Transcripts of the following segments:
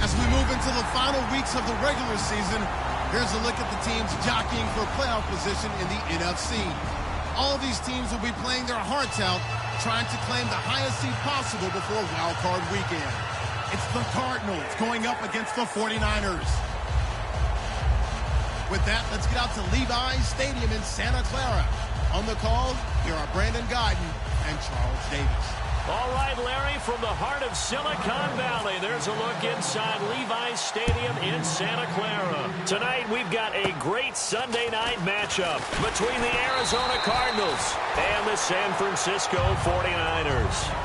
As we move into the final weeks of the regular season, here's a look at the teams jockeying for playoff position in the NFC. All these teams will be playing their hearts out, trying to claim the highest seed possible before Wild Card Weekend. It's the Cardinals going up against the 49ers. With that, let's get out to Levi's Stadium in Santa Clara. On the call, here are Brandon Guyton and Charles Davis. All right, Larry, from the heart of Silicon Valley, there's a look inside Levi's Stadium in Santa Clara. Tonight, we've got a great Sunday night matchup between the Arizona Cardinals and the San Francisco 49ers.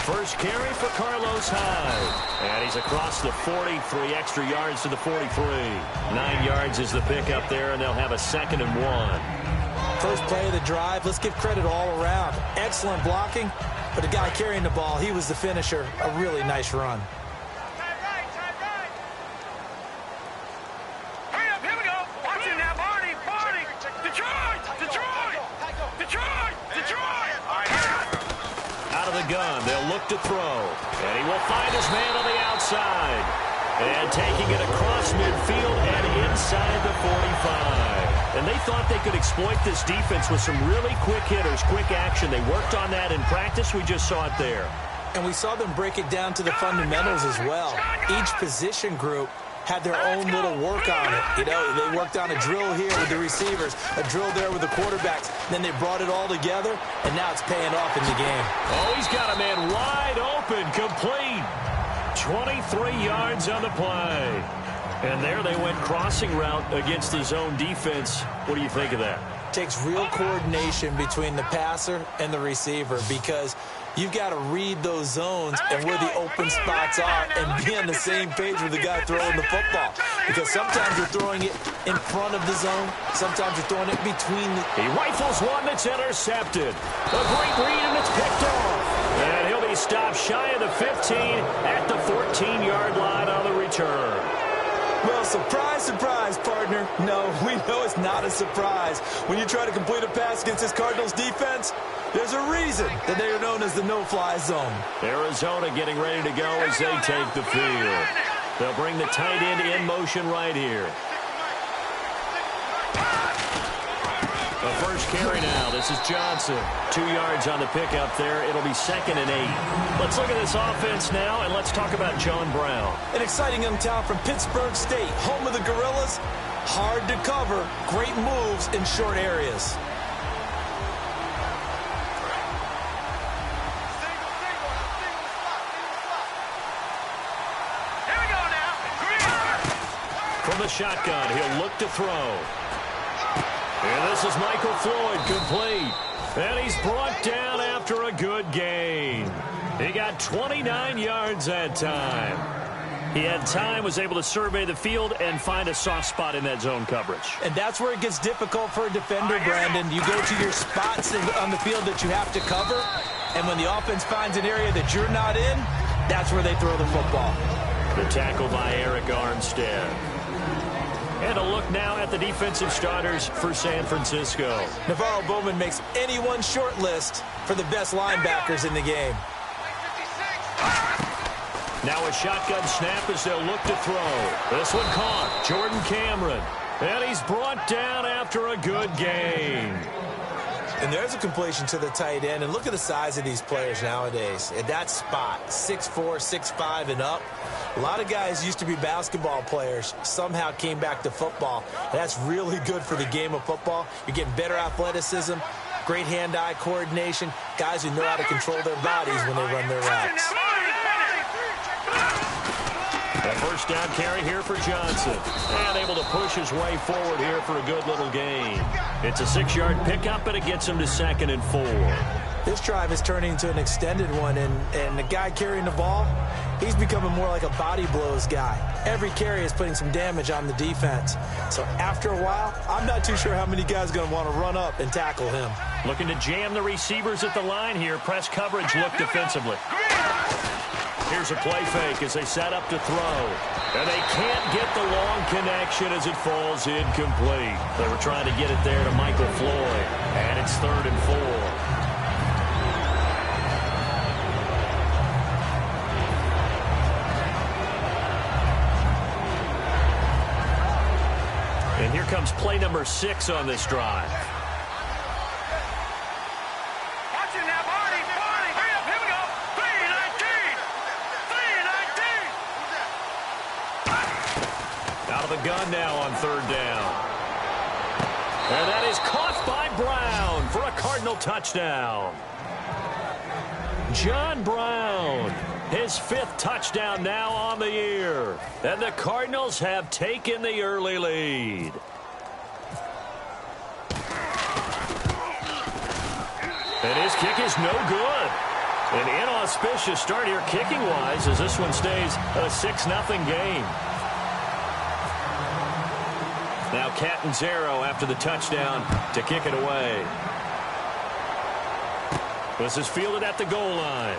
First carry for Carlos Hyde. And he's across the 40, 3 extra yards to the 43. 9 yards is the pickup there, and they'll have a 2nd and 1. First play of the drive, let's give credit all around. Excellent blocking, but the guy carrying the ball, he was the finisher. A really nice run. Gun. They'll look to throw. And he will find his man on the outside. And taking it across midfield and inside the 45. And they thought they could exploit this defense with some really quick hitters, quick action. They worked on that in practice. We just saw it there. And we saw them break it down to the fundamentals as well. Each position group had their own little work on it. You know, they worked on a drill here with the receivers, a drill there with the quarterbacks. Then they brought it all together, and now it's paying off in the game. Oh, he's got a man wide open, complete. 23 yards on the play. And there they went crossing route against the zone defense. What do you think of that? Takes real coordination between the passer and the receiver because you've got to read those zones and where the open spots are and be on the same page with the guy throwing the football. Because sometimes you're throwing it in front of the zone. Sometimes you're throwing it between the... He rifles one that's intercepted. A great read, and it's picked off. And he'll be stopped shy of the 15 at the 14-yard line on the return. Well, surprise, surprise, partner. No, we know it's not a surprise. When you try to complete a pass against this Cardinals defense, there's a reason that they are known as the no-fly zone. Arizona getting ready to go as they take the field. They'll bring the tight end in motion right here. The first carry now. This is Johnson. 2 yards on the pickup there. It'll be 2nd and 8. Let's look at this offense now, and let's talk about John Brown. An exciting young talent from Pittsburgh State, home of the Gorillas. Hard to cover. Great moves in short areas. From the shotgun, he'll look to throw. And this is Michael Floyd, complete. And he's brought down after a good gain. He got 29 yards that time. He had time, was able to survey the field and find a soft spot in that zone coverage. And that's where it gets difficult for a defender, Brandon. You go to your spots on the field that you have to cover, and when the offense finds an area that you're not in, that's where they throw the football. The tackle by Eric Armstead. And a look now at the defensive starters for San Francisco. Navarro Bowman makes anyone's short list for the best linebackers in the game. Now a shotgun snap as they'll look to throw. This one caught. Jordan Cameron. And he's brought down after a good gain. And there's a completion to the tight end. And look at the size of these players nowadays. At that spot, 6'4", 6'5", and up. A lot of guys used to be basketball players, somehow came back to football. And that's really good for the game of football. You're getting better athleticism, great hand-eye coordination, guys who know how to control their bodies when they run their routes. A first down carry here for Johnson. And able to push his way forward here for a good little gain. It's a 6-yard pickup, and it gets him to 2nd and 4. This drive is turning into an extended one, and the guy carrying the ball, he's becoming more like a body blows guy. Every carry is putting some damage on the defense. So after a while, I'm not too sure how many guys are going to want to run up and tackle him. Looking to jam the receivers at the line here. Press coverage look defensively. Here's a play fake as they set up to throw. And they can't get the long connection as it falls incomplete. They were trying to get it there to Michael Floyd. And it's 3rd and 4. And here comes play number 6 on this drive. Watching now, Barney, hurry up, here we go. 3-19. Out of the gun now on 3rd down. And that is caught by Brown for a Cardinal touchdown. John Brown, his 5th touchdown now on the year. And the Cardinals have taken the early lead. And his kick is no good. An inauspicious start here kicking-wise as this one stays a 6-0 game. Now Catanzaro after the touchdown to kick it away. This is fielded at the goal line.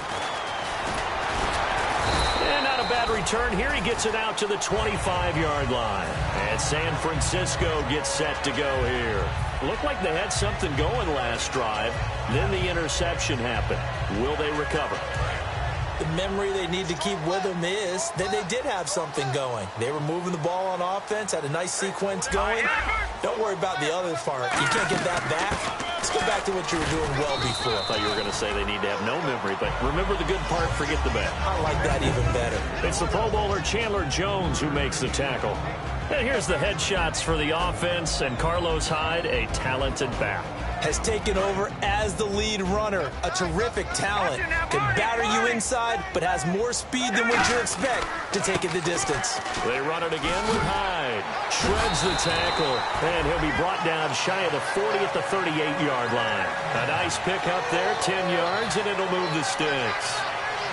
And not a bad return here. He gets it out to the 25-yard line. And San Francisco gets set to go here. Looked like they had something going last drive. Then the interception happened. Will they recover? The memory they need to keep with them is that they did have something going. They were moving the ball on offense, had a nice sequence going. Don't worry about the other part. You can't get that back. Let's go back to what you were doing well before. I thought you were going to say they need to have no memory, but remember the good part, forget the bad. I like that even better. It's the Pro Bowler Chandler Jones who makes the tackle. And here's the headshots for the offense, and Carlos Hyde, a talented back. Has taken over as the lead runner. A terrific talent. Can batter you inside, but has more speed than what you expect to take it the distance. They run it again with Hyde. Shreds the tackle, and he'll be brought down shy of the 40 at the 38-yard line. A nice pick up there, 10 yards, and it'll move the sticks.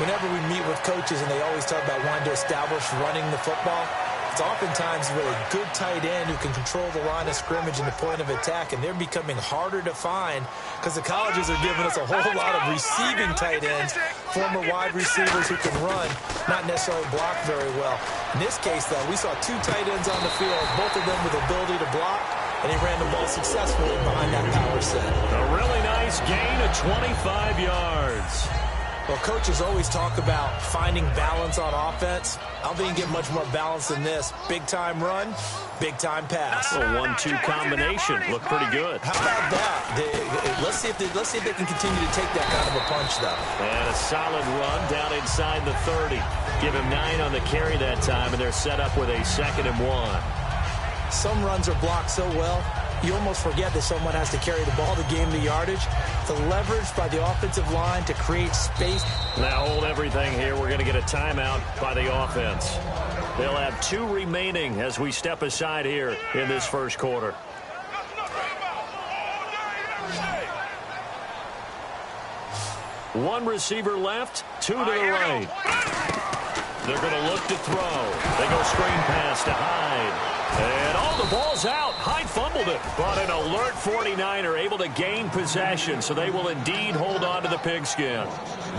Whenever we meet with coaches and they always talk about wanting to establish running the football, it's oftentimes with a good tight end who can control the line of scrimmage and the point of attack, and they're becoming harder to find because the colleges are giving us a whole lot of receiving tight ends, former wide receivers who can run, not necessarily block very well. In this case, though, we saw 2 tight ends on the field, both of them with ability to block, and he ran the ball successfully behind that power set. A really nice gain of 25 yards. Well, coaches always talk about finding balance on offense. I don't think you get much more balance than this. Big-time run, big-time pass. A 1-2 combination. Looked pretty good. How about that? Let's see if they can continue to take that kind of a punch, though. And a solid run down inside the 30. Give him 9 on the carry that time, and they're set up with a 2nd and 1. Some runs are blocked so well, you almost forget that someone has to carry the ball to gain the yardage. The leverage by the offensive line to create space. Now hold everything here. We're going to get a timeout by the offense. They'll have 2 remaining as we step aside here in this first quarter. One receiver left, 2 to the right. They're going to look to throw. They go screen pass to Hyde. And the ball's out. Hyde fumbled it. But an alert 49er able to gain possession, so they will indeed hold on to the pigskin.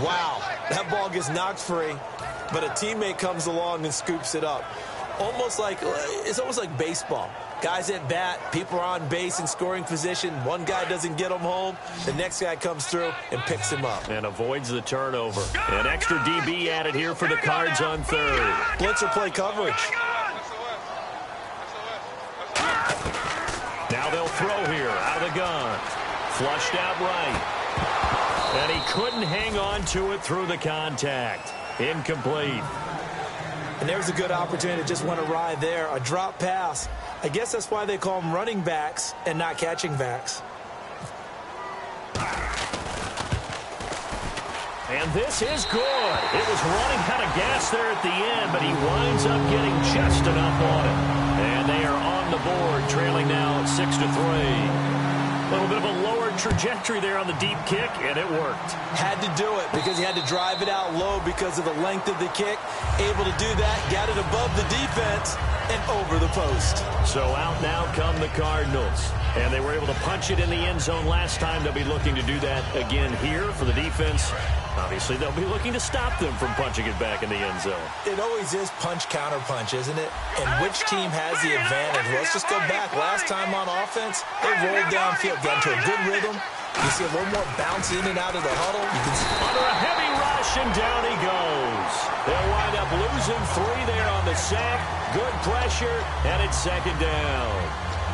Wow, that ball gets knocked free, but a teammate comes along and scoops it up. It's almost like baseball. Guys at bat, people are on base in scoring position. One guy doesn't get him home. The next guy comes through and picks him up. And avoids the turnover. An extra DB added here for the Cards on 3rd. Blitzer play coverage. Now they'll throw here out of the gun. Flushed out right. And he couldn't hang on to it through the contact. Incomplete. And there's a good opportunity to just want to ride there. A drop pass. I guess that's why they call them running backs and not catching backs. And this is good. It was running out of gas there at the end, but he winds up getting just enough on it. And they are on the board, trailing now 6-3. A little bit of a lower upward trajectory there on the deep kick, and it worked. Had to do it because he had to drive it out low because of the length of the kick. Able to do that, got it above the defense and over the post. So out now come the Cardinals. And they were able to punch it in the end zone last time. They'll be looking to do that again here for the defense. Obviously, they'll be looking to stop them from punching it back in the end zone. It always is punch-counter-punch, isn't it? And which team has the advantage? Well, let's just go back. Last time on offense, they rolled downfield, got into a good rhythm. You see a little more bounce in and out of the huddle. You can see under a heavy rush, and down he goes. They'll wind up losing 3 there on the sack. Good pressure, and it's second down.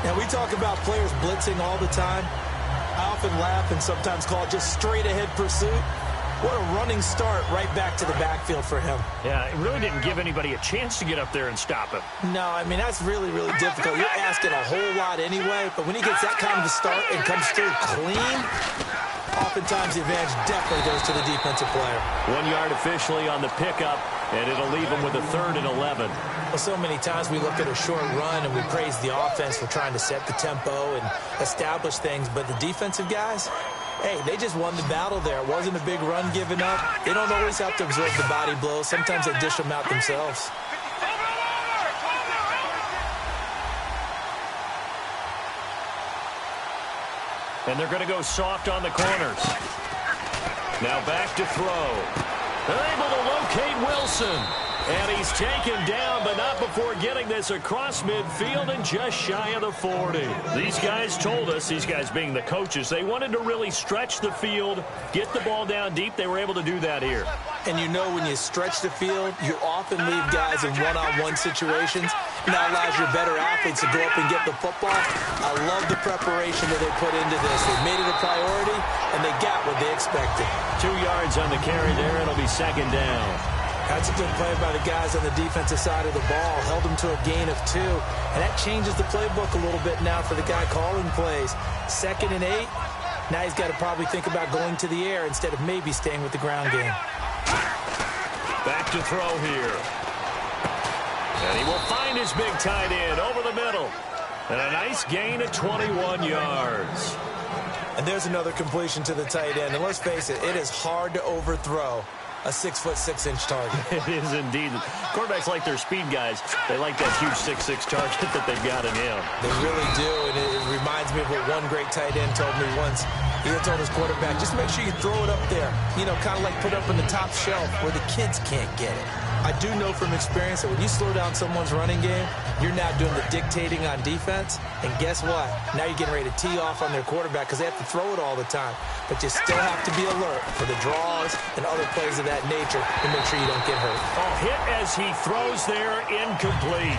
Now, we talk about players blitzing all the time. I often laugh and sometimes call it just straight-ahead pursuit. What a running start right back to the backfield for him. Yeah, it really didn't give anybody a chance to get up there and stop him. No, I mean, that's really, really difficult. You're asking a whole lot anyway, but when he gets that kind of a start and comes through clean, oftentimes the advantage definitely goes to the defensive player. 1 yard officially on the pickup, and it'll leave him with a 3rd and 11. Well, so many times we look at a short run and we praise the offense for trying to set the tempo and establish things, but the defensive guys, hey, they just won the battle there. It wasn't a big run given up. They don't always have to absorb the body blows. Sometimes they dish them out themselves. And they're going to go soft on the corners. Now back to throw. They're able to locate Wilson. And he's taken down, but not before getting this across midfield and just shy of the 40. These guys told us, these guys being the coaches, they wanted to really stretch the field, get the ball down deep. They were able to do that here. And you know when you stretch the field, you often leave guys in one-on-one situations. And that allows your better athletes to go up and get the football. I love the preparation that they put into this. They made it a priority, and they got what they expected. 2 yards on the carry there. It'll be second down. That's a good play by the guys on the defensive side of the ball. Held them to a gain of 2. And that changes the playbook a little bit now for the guy calling plays. 2nd and 8. Now he's got to probably think about going to the air instead of maybe staying with the ground game. Back to throw here. And he will find his big tight end over the middle. And a nice gain of 21 yards. And there's another completion to the tight end. And let's face it, it is hard to overthrow a 6'6" target. It is indeed. Quarterbacks like their speed guys. They like that huge 6'6" target that they've got in him. They really do, and it reminds me of what one great tight end told me once. He had told his quarterback, just make sure you throw it up there. You know, kind of like put it up on the top shelf where the kids can't get it. I do know from experience that when you slow down someone's running game, you're now doing the dictating on defense. And guess what? Now you're getting ready to tee off on their quarterback because they have to throw it all the time. But you still have to be alert for the draws and other plays of that nature to make sure you don't get hurt. Oh, hit as he throws there, incomplete.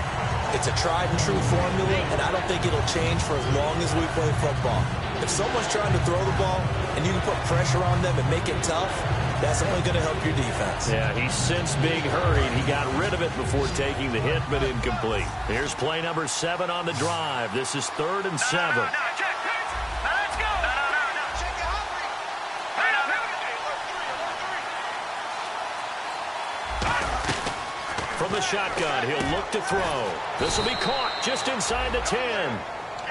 It's a tried and true formula, and I don't think it'll change for as long as we play football. If someone's trying to throw the ball and you can put pressure on them and make it tough, that's only going to help your defense. Yeah, he's since being hurried. He got rid of it before taking the hit, but incomplete. Here's play number 7 on the drive. This is 3rd and 7. From the shotgun, he'll look to throw. This will be caught just inside the 10.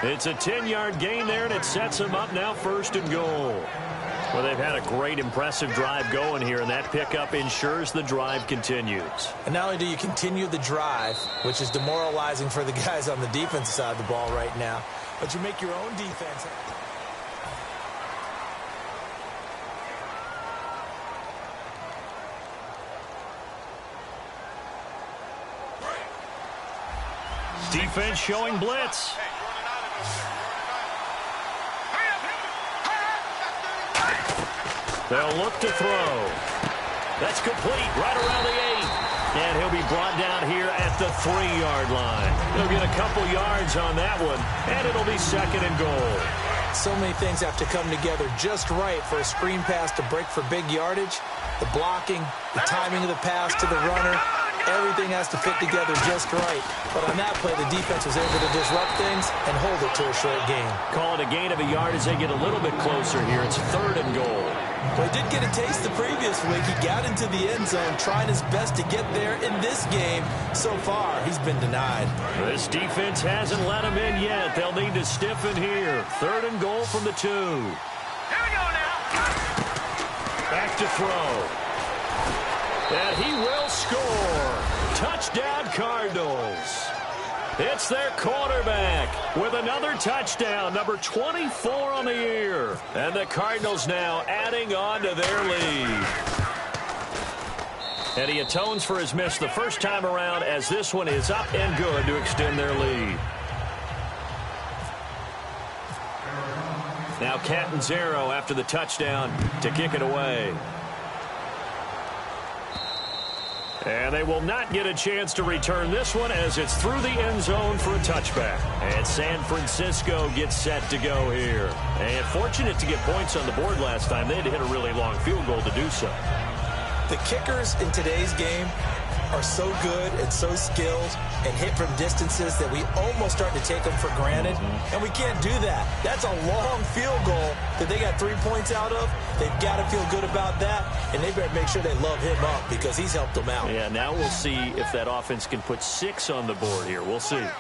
It's a 10-yard gain there, and it sets him up now 1st and goal. Well, they've had a great, impressive drive going here, and that pickup ensures the drive continues. And not only do you continue the drive, which is demoralizing for the guys on the defensive side of the ball right now, but you make your own defense. Defense showing blitz. They'll look to throw. That's complete right around the 8. And he'll be brought down here at the 3-yard line. He'll get a couple yards on that one, and it'll be 2nd and goal. So many things have to come together just right for a screen pass to break for big yardage. The blocking, the timing of the pass to the runner, everything has to fit together just right. But on that play, the defense was able to disrupt things and hold it to a short gain. Call it a gain of a yard as they get a little bit closer here. It's 3rd and goal. Well, he did get a taste the previous week. He got into the end zone, trying his best to get there in this game. So far, he's been denied. This defense hasn't let him in yet. They'll need to stiffen here. 3rd and goal from the 2. Back to throw. And he will score. Touchdown, Cardinals. It's their quarterback with another touchdown, number 24 on the year. And the Cardinals now adding on to their lead. And he atones for his miss the first time around, as this one is up and good to extend their lead. Now Catanzaro after the touchdown to kick it away. And they will not get a chance to return this one, as it's through the end zone for a touchback. And San Francisco gets set to go here. And fortunate to get points on the board last time. They had to hit a really long field goal to do so. The kickers in today's game are so good and so skilled and hit from distances that we almost start to take them for granted, and we can't do that. That's a long field goal that they got 3 points out of. They've got to feel good about that, and they better make sure they love him up because he's helped them out. Yeah, now we'll see if that offense can put 6 on the board here. We'll see. Here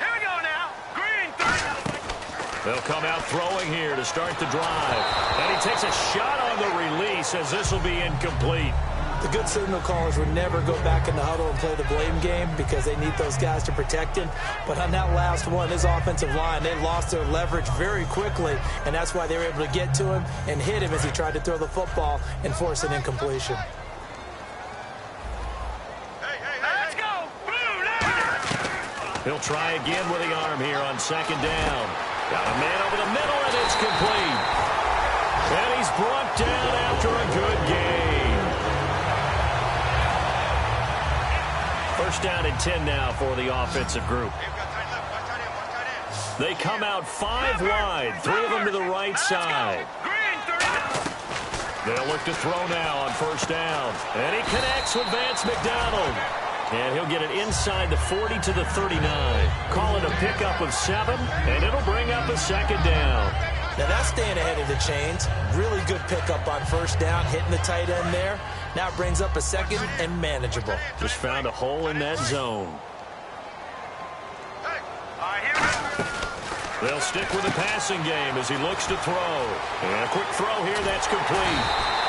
we go now. Green 30. They'll come out throwing here to start the drive. And he takes a shot on the release, as this will be incomplete. The good signal callers would never go back in the huddle and play the blame game because they need those guys to protect him. But on that last one, his offensive line, they lost their leverage very quickly, and that's why they were able to get to him and hit him as he tried to throw the football and force an incompletion. Let's go. Blue now. He'll try again with the arm here on second down. Got a man over the middle, and it's complete. And he's brought down after a good game. First down and 10 now for the offensive group. They come out 5 wide, 3 of them to the right side. They'll look to throw now on first down. And he connects with Vance McDonald. And he'll get it inside the 40 to the 39. Call it a pickup of 7, and it'll bring up a second down. Now that's staying ahead of the chains. Really good pickup on first down, hitting the tight end there. Now it brings up a second and manageable. Just found a hole in that zone. They'll stick with the passing game as he looks to throw. And a quick throw here, that's complete.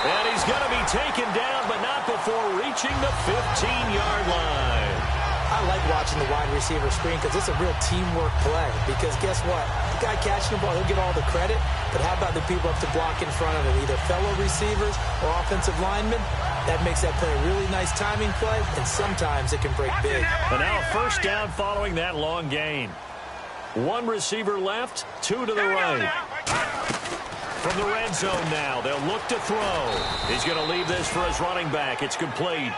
And he's going to be taken down, but not before reaching the 15-yard line. I like watching the wide receiver screen because it's a real teamwork play. Because guess what? The guy catching the ball, he'll get all the credit. But how about the people up to block in front of him? Either fellow receivers or offensive linemen. That makes that play a really nice timing play, and sometimes it can break big. And now a first down following that long gain. 1 receiver left, 2 to the right. From the red zone now, they'll look to throw. He's going to leave this for his running back. It's complete.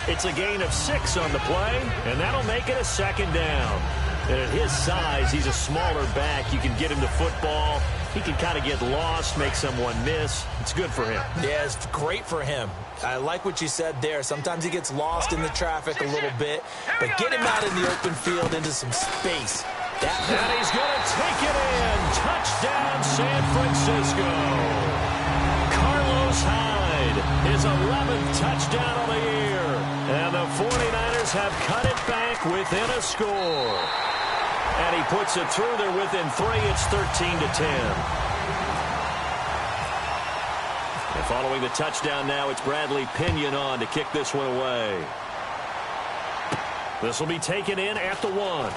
It's a gain of 6 on the play, and that'll make it a second down. And at his size, he's a smaller back. You can get him the football. He can kind of get lost, make someone miss. It's good for him. Yeah, it's great for him. I like what you said there. Sometimes he gets lost in the traffic a little bit, but get him out in the open field into some space. And he's going to take it in. Touchdown, San Francisco. Carlos Hyde, his 11th touchdown on the year. And the 49ers have cut it back within a score. And he puts it through. They're within 3. It's 13-10. And following the touchdown now, it's Bradley Pinion on to kick this one away. This will be taken in at the 1.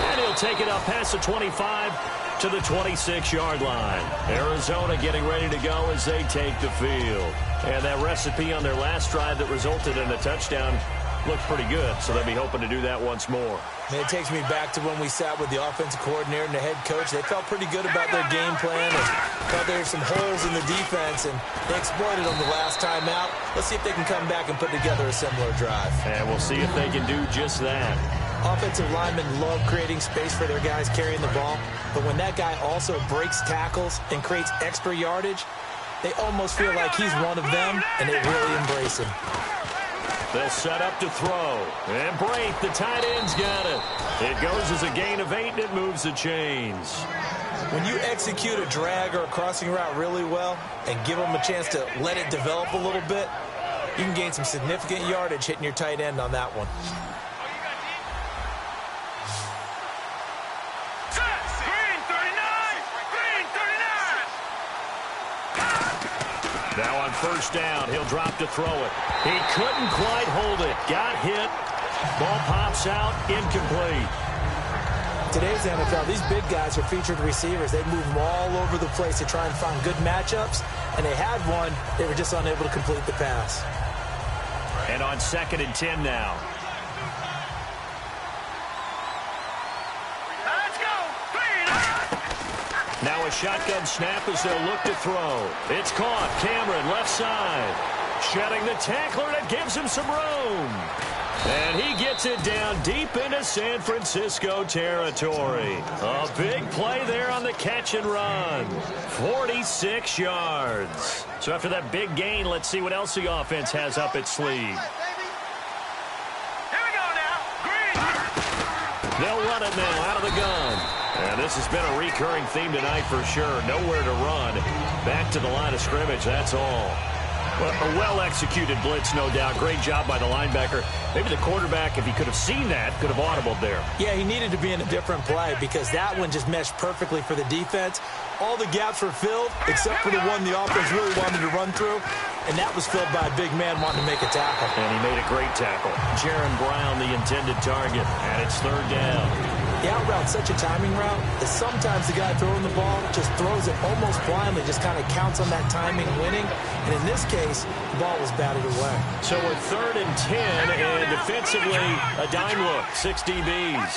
And he'll take it up past the 25 to the 26-yard line. Arizona getting ready to go as they take the field. And that recipe on their last drive that resulted in a touchdown looked pretty good, so they'll be hoping to do that once more. And it takes me back to when we sat with the offensive coordinator and the head coach. They felt pretty good about their game plan and thought there were some holes in the defense, and they exploited them the last time out. Let's see if they can come back and put together a similar drive. And we'll see if they can do just that. Offensive linemen love creating space for their guys carrying the ball, but when that guy also breaks tackles and creates extra yardage, they almost feel like he's one of them, and they really embrace him. They'll set up to throw. And Brate, the tight end's got it. It goes as a gain of 8, and it moves the chains. When you execute a drag or a crossing route really well and give them a chance to let it develop a little bit, you can gain some significant yardage hitting your tight end on that one. Green 39! Green Now on first down, he'll drop to throw it. He couldn't quite hold it. Got hit. Ball pops out, incomplete. Today's NFL, these big guys are featured receivers. They move them all over the place to try and find good matchups, and they had one. They were just unable to complete the pass. And on 2nd and 10 now. Let's go. Now a shotgun snap as they'll look to throw. It's caught. Cameron, left side. Shedding the tackler, and it gives him some room. And he gets it down deep into San Francisco territory. A big play there on the catch and run. 46 yards. So after that big gain, let's see what else the offense has up its sleeve. Here we go now. Green. They'll run it now out of the gun. And this has been a recurring theme tonight for sure. Nowhere to run. Back to the line of scrimmage, that's all. Well, a well-executed blitz, no doubt. Great job by the linebacker. Maybe the quarterback, if he could have seen that, could have audibled there. Yeah, he needed to be in a different play because that one just meshed perfectly for the defense. All the gaps were filled except for the one the offense really wanted to run through, and that was filled by a big man wanting to make a tackle. And he made a great tackle. Jaron Brown, the intended target, and it's 3rd down. The out route's such a timing route that sometimes the guy throwing the ball just throws it almost blindly, just kind of counts on that timing winning. And in this case, the ball was batted away. So we're 3rd and 10, and defensively, a dime look, 6 DBs.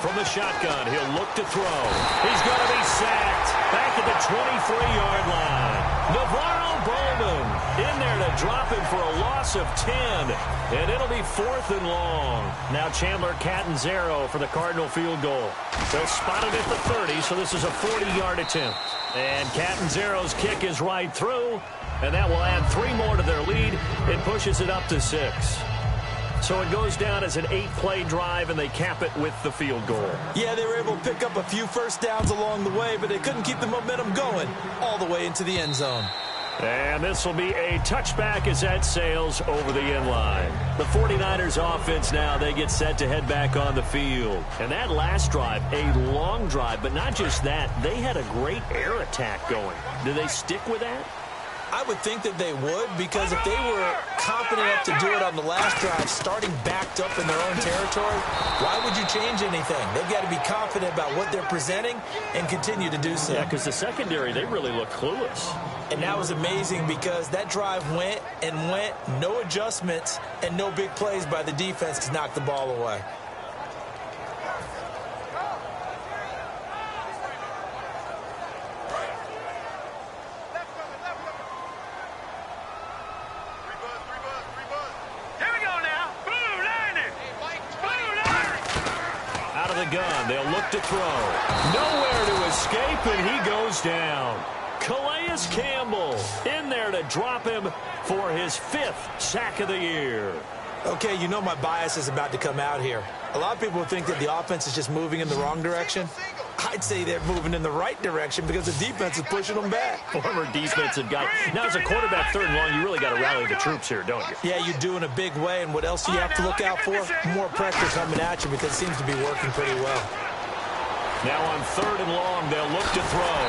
From the shotgun, he'll look to throw. He's going to be sacked back at the 23-yard line. Navarro Bowman in there to drop him for a loss of 10, and it'll be 4th and long. Now Chandler Catanzaro for the Cardinal field goal. They'll spot it at the 30, so this is a 40-yard attempt. And Catanzaro's kick is right through, and that will add 3 more to their lead. It pushes it up to 6. So it goes down as an 8-play drive, and they cap it with the field goal. Yeah, they were able to pick up a few first downs along the way, but they couldn't keep the momentum going all the way into the end zone. And this will be a touchback as that sails over the end line. The 49ers offense now, they get set to head back on the field. And that last drive, a long drive, but not just that, they had a great air attack going. Do they stick with that? I would think that they would, because if they were confident enough to do it on the last drive, starting backed up in their own territory, why would you change anything? They've got to be confident about what they're presenting and continue to do so. Yeah, because the secondary, they really look clueless. And that was amazing because that drive went and went, no adjustments, and no big plays by the defense to knock the ball away. Gun. They'll look to throw. Nowhere to escape, and he goes down. Calais Campbell in there to drop him for his 5th sack of the year. Okay, you know my bias is about to come out here. A lot of people think that the offense is just moving in the wrong direction. I'd say they're moving in the right direction because the defense is pushing them back. Former defensive guy. Now, as a quarterback, 3rd and long, you really got to rally the troops here, don't you? Yeah, you do in a big way. And what else do you have to look out for? More pressure coming at you because it seems to be working pretty well. Now on 3rd and long, they'll look to throw.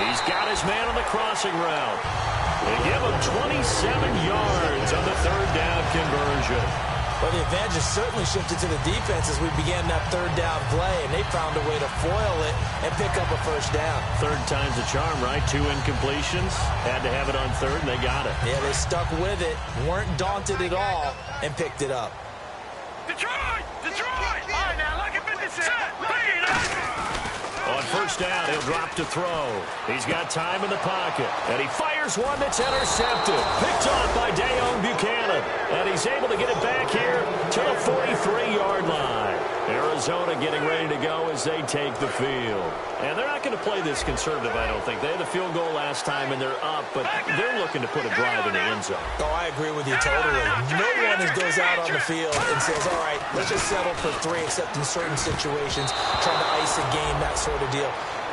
He's got his man on the crossing route. They give him 27 yards on the 3rd down conversion. Well, the advantage has certainly shifted to the defense as we began that 3rd down play, and they found a way to foil it and pick up a first down. 3rd time's a charm, right? 2 incompletions. Had to have it on 3rd, and they got it. Yeah, they stuck with it, weren't daunted at all, and picked it up. Detroit! Detroit! All right, now, look at 56. On first down, he'll drop to throw. He's got time in the pocket, and he fires one that's intercepted. Picked off by Dayon Buchanan, and he's able to get it back here to the 43-yard line. Arizona getting ready to go as they take the field. And they're not going to play this conservative, I don't think. They had the field goal last time, and they're up, but they're looking to put a drive in the end zone. Oh, I agree with you totally. No one goes out on the field and says, all right, let's just settle for 3, except in certain situations, trying to ice a game, that sort of deal.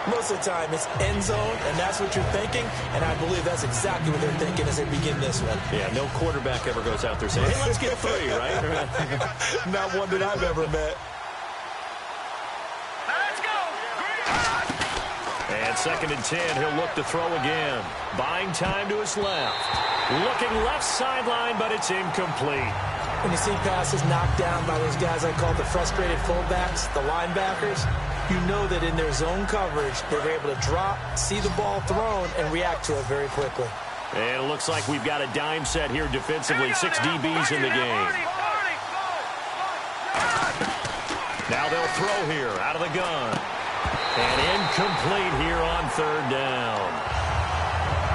Most of the time, it's end zone, and that's what you're thinking, and I believe that's exactly what they're thinking as they begin this one. Yeah, no quarterback ever goes out there saying, hey, let's get 3, right? Not one that I've ever met. And 2nd and 10, he'll look to throw again. Buying time to his left. Looking left sideline, but it's incomplete. When you see passes knocked down by those guys I call the frustrated fullbacks, the linebackers, you know that in their zone coverage, they're able to drop, see the ball thrown, and react to it very quickly. And it looks like we've got a dime set here defensively. 6 DBs in the game. Now they'll throw here out of the gun. And incomplete here on 3rd down.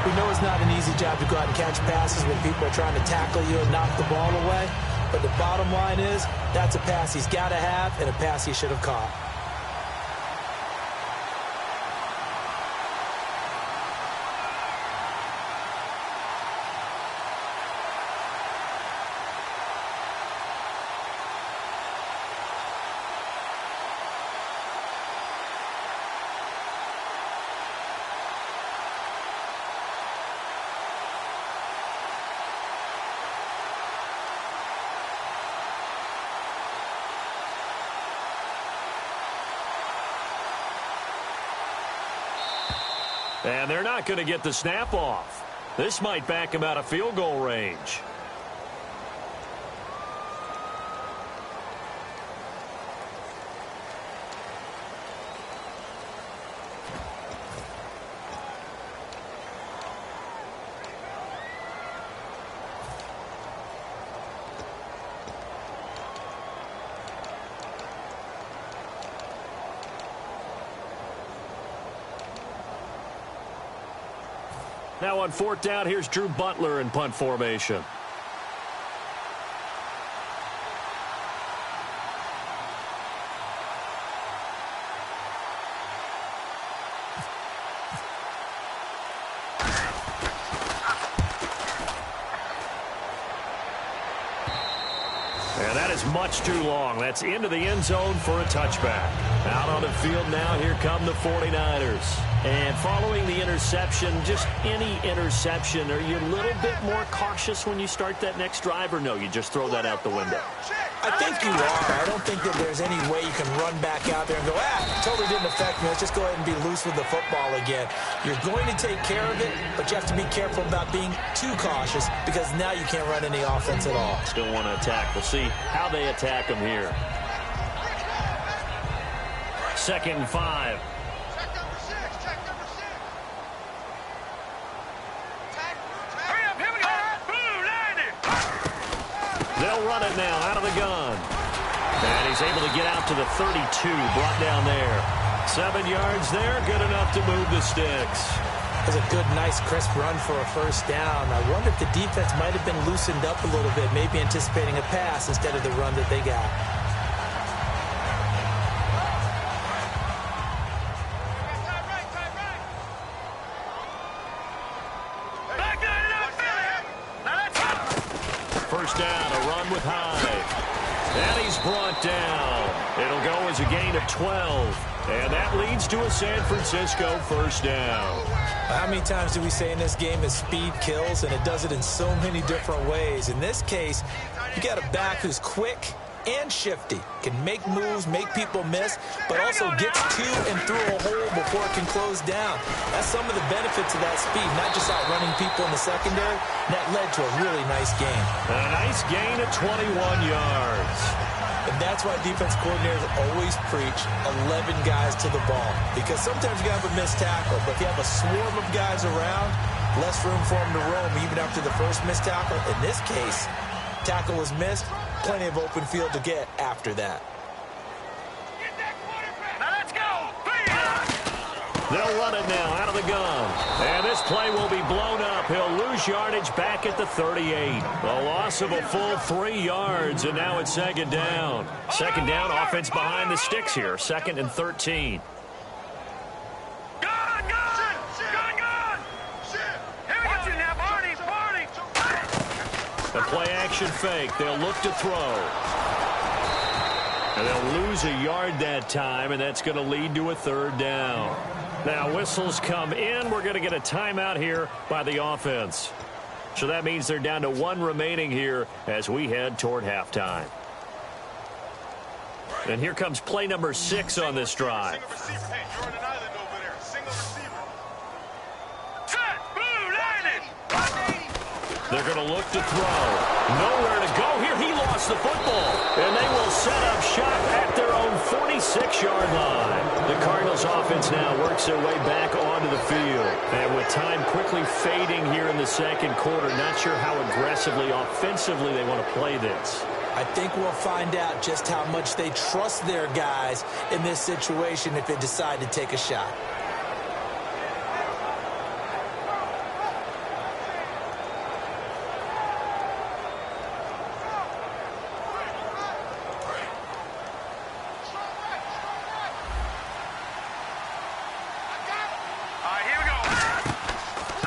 We know it's not an easy job to go out and catch passes when people are trying to tackle you and knock the ball away. But the bottom line is, that's a pass he's got to have and a pass he should have caught. And they're not going to get the snap off. This might back him out of field goal range. Now on 4th down, here's Drew Butler in punt formation. And that is much too long. That's into the end zone for a touchback. Out on the field now, here come the 49ers. And following the interception, just any interception, are you a little bit more cautious when you start that next drive, or no, you just throw that out the window? I think you are. I don't think that there's any way you can run back out there and go, totally didn't affect me. Let's just go ahead and be loose with the football again. You're going to take care of it, but you have to be careful about being too cautious because now you can't run any offense at all. Still want to attack. We'll see how they attack them here. 2nd and 5. They'll run it now out of the gun. And he's able to get out to the 32, brought down there. 7 yards there, good enough to move the sticks. That was a good, nice, crisp run for a 1st down. I wonder if the defense might have been loosened up a little bit, maybe anticipating a pass instead of the run that they got. First down, a run with Hyde. And he's brought down. It'll go as a gain of 12. And that leads to a San Francisco 1st down. How many times do we say in this game that speed kills, and it does it in so many different ways? In this case, you got a back who's quick and shifty, can make moves, make people miss, but also gets to and through a hole before it can close down. That's some of the benefits of that speed, not just outrunning people in the secondary. That led to a really nice gain. A nice gain of 21 yards. And that's why defense coordinators always preach 11 guys to the ball, because sometimes you have a missed tackle, but if you have a swarm of guys around, less room for them to roam even after the first missed tackle. In this case, tackle was missed, plenty of open field to get after that. Now let's go. They'll run it now out of the gun. And this play will be blown up. He'll lose yardage back at the 38. A loss of a full 3 yards, and now it's 2nd down. 2nd down, offense behind the sticks here. 2nd and 13. A play-action fake. They'll look to throw. And they'll lose a yard that time, and that's going to lead to a 3rd down. Now, whistles come in. We're going to get a timeout here by the offense. So that means they're down to 1 remaining here as we head toward halftime. And here comes play number 6 on this drive. You're on an island over there. Single receiver. They're going to look to throw. Nowhere to go here. He lost the football. And they will set up shop at their own 46-yard line. The Cardinals offense now works their way back onto the field. And with time quickly fading here in the second quarter, not sure how aggressively, offensively they want to play this. I think we'll find out just how much they trust their guys in this situation if they decide to take a shot.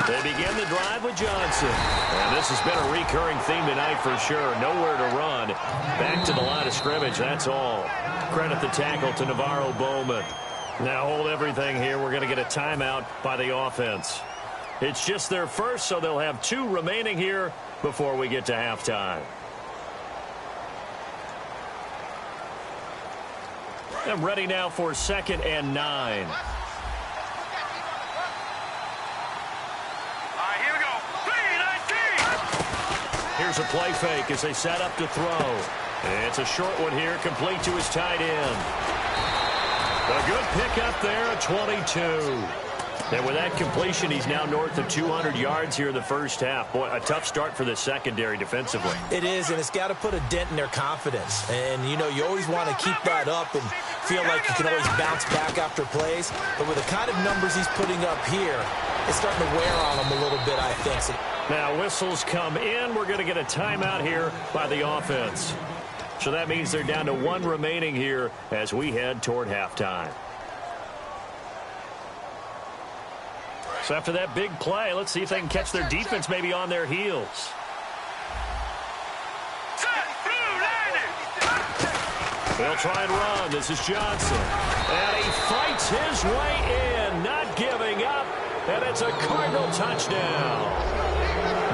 They begin the drive with Johnson. And this has been a recurring theme tonight for sure. Nowhere to run. Back to the line of scrimmage, that's all. Credit the tackle to Navarro Bowman. Now hold everything here. We're going to get a timeout by the offense. It's just their first, so they'll have 2 remaining here before we get to halftime. And ready now for 2nd and 9. Here's a play fake as they set up to throw. It's a short one here, complete to his tight end. A good pickup there, a 22. And with that completion, he's now north of 200 yards here in the first half. Boy, a tough start for the secondary defensively. It is, and it's got to put a dent in their confidence. And, you know, you always want to keep that up and feel like you can always bounce back after plays. But with the kind of numbers he's putting up here, it's starting to wear on him a little bit, I think. So now whistles come in. We're going to get a timeout here by the offense. So that means they're down to 1 remaining here as we head toward halftime. So after that big play, let's see if they can catch their defense maybe on their heels. They'll try and run. This is Johnson. And he fights his way in, not giving up. And it's a Cardinal touchdown.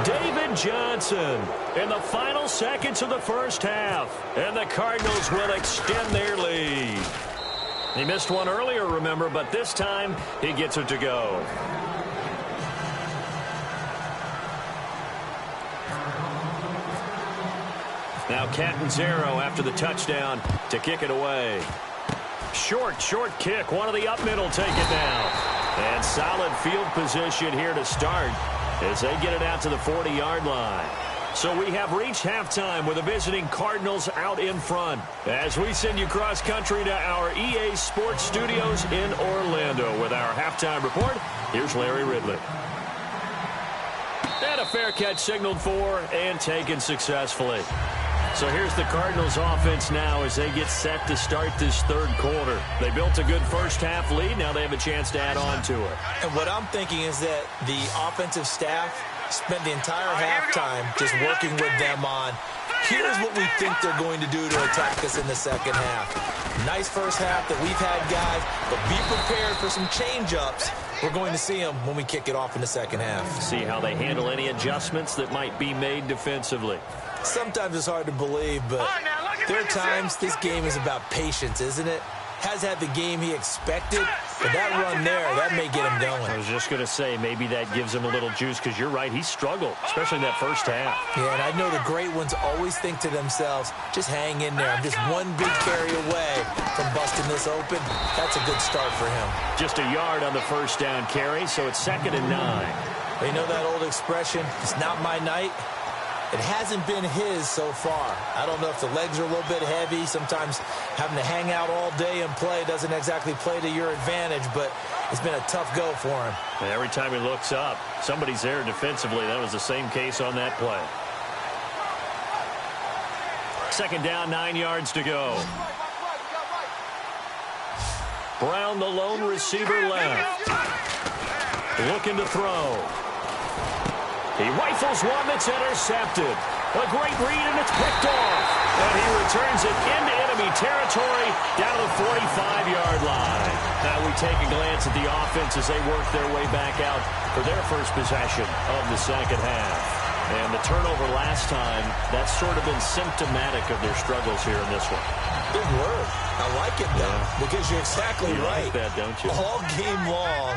David Johnson in the final seconds of the first half. And the Cardinals will extend their lead. He missed one earlier, remember, but this time he gets it to go. Now Catanzaro after the touchdown to kick it away. Short kick. One of the up middle take it down. And solid field position here to start as they get it out to the 40-yard line. So we have reached halftime with the visiting Cardinals out in front. As we send you cross-country to our EA Sports Studios in Orlando with our halftime report, here's Larry Ridley. And a fair catch signaled for and taken successfully. So here's the Cardinals offense now as they get set to start this third quarter. They built a good first half lead. Now they have a chance to add on to it. And what I'm thinking is that the offensive staff spent the entire halftime just working with them on, here's what we think they're going to do to attack us in the second half. Nice first half that we've had, guys, but be prepared for some change-ups. We're going to see them when we kick it off in the second half. See how they handle any adjustments that might be made defensively. Sometimes it's hard to believe, but there are times this game is about patience, isn't it? Has had the game he expected, but that run there, that may get him going. I was just going to say, maybe that gives him a little juice because you're right, he struggled, especially in that first half. Yeah, and I know the great ones always think to themselves, just hang in there. I'm just one big carry away from busting this open. That's a good start for him. Just a yard on the first down carry, so it's 2nd and 9. They know that old expression, it's not my night. It hasn't been his so far. I don't know if the legs are a little bit heavy. Sometimes having to hang out all day and play doesn't exactly play to your advantage, but it's been a tough go for him. And every time he looks up, somebody's there defensively. That was the same case on that play. 2nd down, 9 yards to go. Brown, the lone receiver left. Looking to throw. He rifles one that's intercepted. A great read, and it's picked off. And he returns it into enemy territory down to the 45-yard line. Now we take a glance at the offense as they work their way back out for their first possession of the second half. And the turnover last time, that's sort of been symptomatic of their struggles here in this one. Good word. I like it, though, because you're exactly right. You like that, don't you? All game long,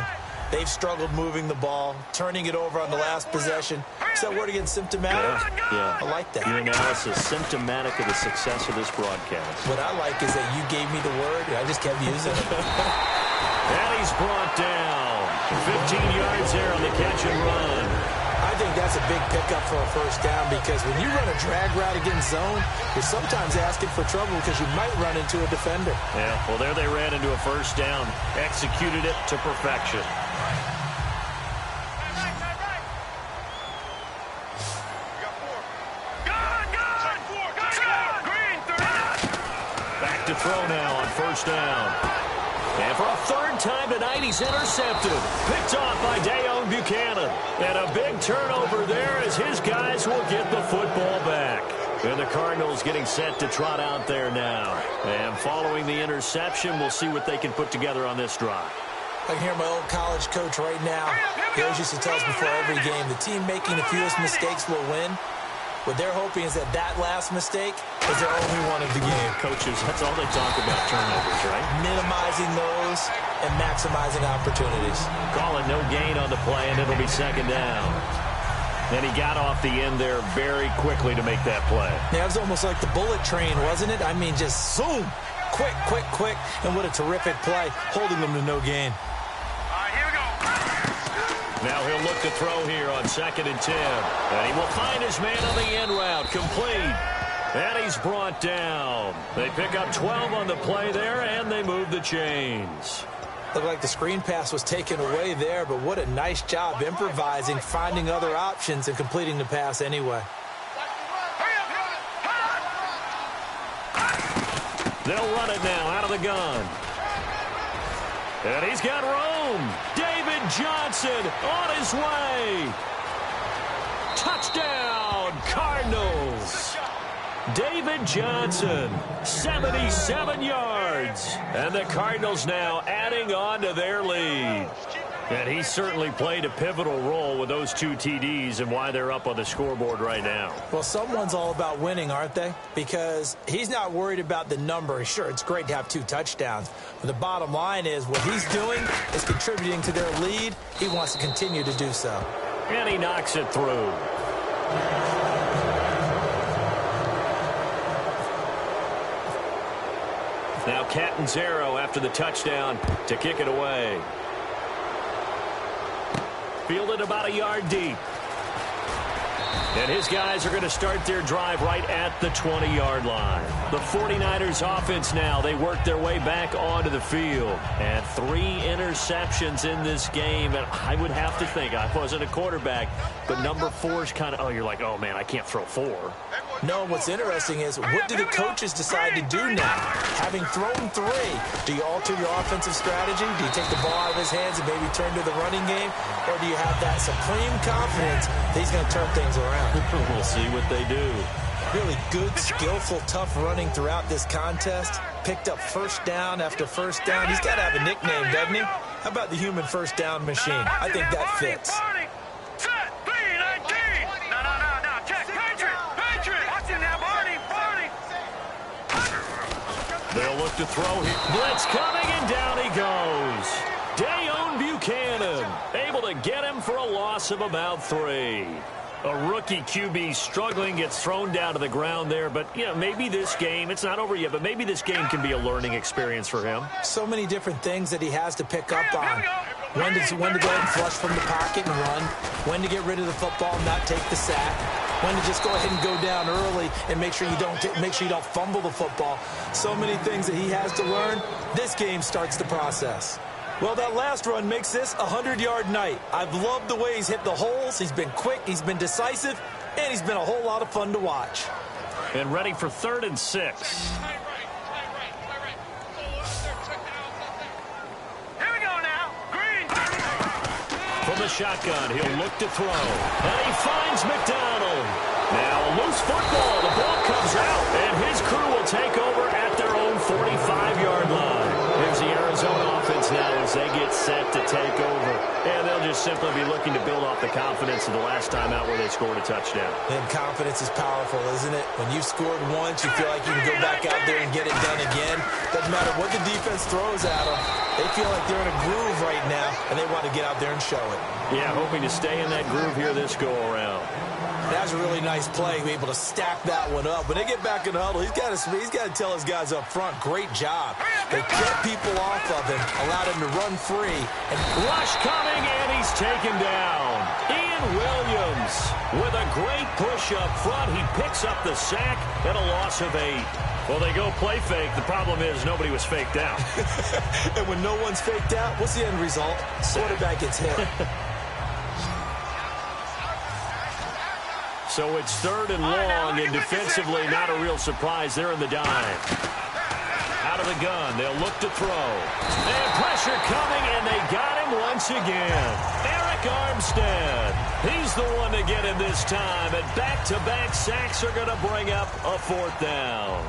They've struggled moving the ball, turning it over on the last possession. Is that word again, symptomatic? Yeah. I like that. Your analysis symptomatic of the success of this broadcast. What I like is that you gave me the word, and I just kept using it. And he's brought down. 15 yards there on the catch and run. I think that's a big pickup for a first down because when you run a drag route against zone, you're sometimes asking for trouble because you might run into a defender. Yeah, well, there they ran into a first down. Executed it to perfection. Back to throw now on first down. And for a third time tonight, he's intercepted. Picked off by Dayon Buchanan. And a big turnover there as his guys will get the football back. And the Cardinals getting set to trot out there now. And following the interception, we'll see what they can put together on this drive. I can hear my old college coach right now. He always used to tell us before every game, the team making the fewest mistakes will win. What they're hoping is that that last mistake is their only one of the game. Coaches, that's all they talk about, turnovers, right? Minimizing those and maximizing opportunities. Calling no gain on the play, and it'll be second down. And he got off the end there very quickly to make that play. Yeah, it was almost like the bullet train, wasn't it? I mean, just zoom. Quick, quick, quick. And what a terrific play, holding them to no gain. Now he'll look to throw here on 2nd and 10. And he will find his man on the end route. Complete. And he's brought down. They pick up 12 on the play there, and they move the chains. Looked like the screen pass was taken away there, but what a nice job improvising, finding other options, and completing the pass anyway. They'll run it now out of the gun. And he's got room. David Johnson on his way. Touchdown, Cardinals. David Johnson, 77 yards. And the Cardinals now adding on to their lead. And he certainly played a pivotal role with those 2 TDs and why they're up on the scoreboard right now. Well, someone's all about winning, aren't they? Because he's not worried about the number. Sure, it's great to have 2 touchdowns. But the bottom line is what he's doing is contributing to their lead. He wants to continue to do so. And he knocks it through. Now Catanzaro after the touchdown to kick it away. Fielded about a yard deep. And his guys are going to start their drive right at the 20-yard line. The 49ers offense now, they work their way back onto the field. And 3 interceptions in this game. And I would have to think, I wasn't a quarterback, but number 4 is kind of, you're like, oh, man, I can't throw 4. No, what's interesting is what do the coaches decide to do now? Having thrown 3, do you alter your offensive strategy? Do you take the ball out of his hands and maybe turn to the running game? Or do you have that supreme confidence that he's going to turn things around? We'll see what they do. Really good, skillful, tough running throughout this contest. Picked up first down after first down. He's got to have a nickname, doesn't he? How about the human first down machine? I think that fits. They'll look to throw here. Blitz coming, and down he goes. Dayon Buchanan able to get him for a loss of about 3. A rookie QB struggling, gets thrown down to the ground there. But, you know, maybe this game, it's not over yet, but maybe this game can be a learning experience for him. So many different things that he has to pick up on. When to go ahead and flush from the pocket and run. When to get rid of the football and not take the sack. When to just go ahead and go down early and make sure you don't fumble the football. So many things that he has to learn. This game starts the process. Well, that last run makes this a 100-yard night. I've loved the way he's hit the holes. He's been quick, he's been decisive, and he's been a whole lot of fun to watch. And ready for 3rd and 6. From the shotgun, he'll look to throw. And he finds McDonald. Now a loose football. The ball comes out, and his crew will take over at their own 45-yard line. Here's the Arizona offense now as they get set to take over. And they'll just just simply be looking to build off the confidence of the last time out where they scored a touchdown. And confidence is powerful, isn't it? When you've scored once, you feel like you can go back out there and get it done again. Doesn't matter what the defense throws at them. They feel like they're in a groove right now, and they want to get out there and show it. Yeah, hoping to stay in that groove here this go-around. That's a really nice play, be able to stack that one up. When they get back in the huddle, he's got to tell his guys up front, great job. They kept people off of him, allowed him to run free. And rush coming, and he's taken down. Ian Williams with a great push up front. He picks up the sack and a loss of 8. Well, they go play fake. The problem is nobody was faked out. And when no one's faked out, what's the end result? Quarterback gets hit. So it's 3rd and long, and defensively not a real surprise. They're in the dime. Out of the gun, they'll look to throw. And pressure coming, and they got him once again. Eric Armstead. He's the one to get him this time, and back-to-back sacks are going to bring up a 4th down.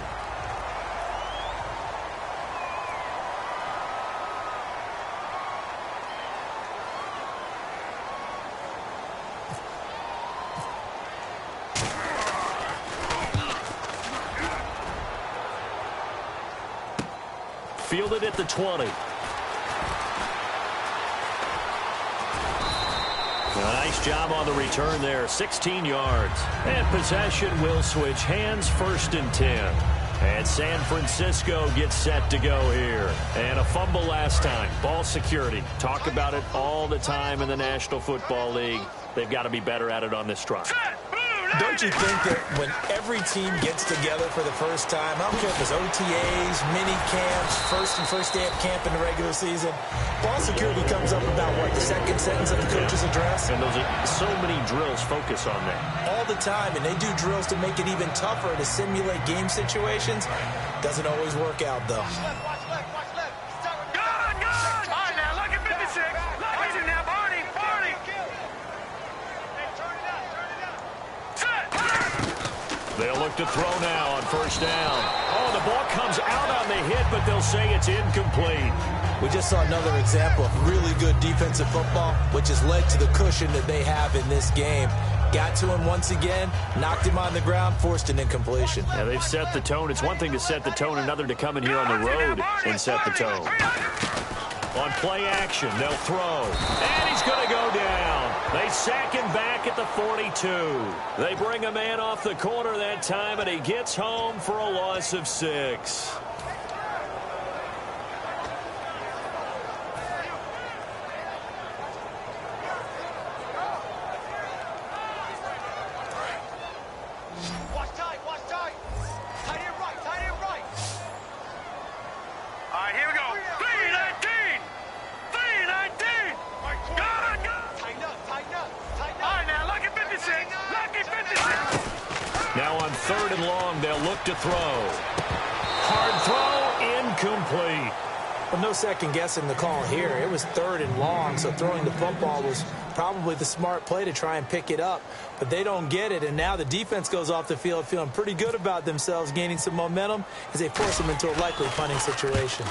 Fielded at the 20. A nice job on the return there, 16 yards. And possession will switch hands, 1st and 10. And San Francisco gets set to go here. And a fumble last time. Ball security. Talk about it all the time in the National Football League. They've got to be better at it on this drive. Don't you think that when every team gets together for the first time, I don't care if it's OTAs, mini camps, first day of camp in the regular season, ball security comes up about, what, the second sentence of the coach's address? And those are so many drills focus on that. All the time, and they do drills to make it even tougher to simulate game situations. Doesn't always work out, though. Watch left. Good! All right, now, look at 56. Watch it now, Barney. They'll look to throw now on 1st down. Oh, the ball comes out on the hit, but they'll say it's incomplete. We just saw another example of really good defensive football, which has led to the cushion that they have in this game. Got to him once again, knocked him on the ground, forced an incompletion. Yeah, they've set the tone. It's one thing to set the tone, another to come in here on the road and set the tone. On play action, they'll throw. And he's going to go down. They sack him back at the 42. They bring a man off the corner that time, and he gets home for a loss of 6. Watch tight. Tight end right. All right, here we go. 319. Go. Tighten up. All right, now, look at 56. Now on 3rd and long, they'll look to throw. Hard throw, incomplete. Well, no second guessing the call here. It was 3rd and long, so throwing the football was probably the smart play to try and pick it up. But they don't get it, and now the defense goes off the field feeling pretty good about themselves, gaining some momentum as they force them into a likely punting situation.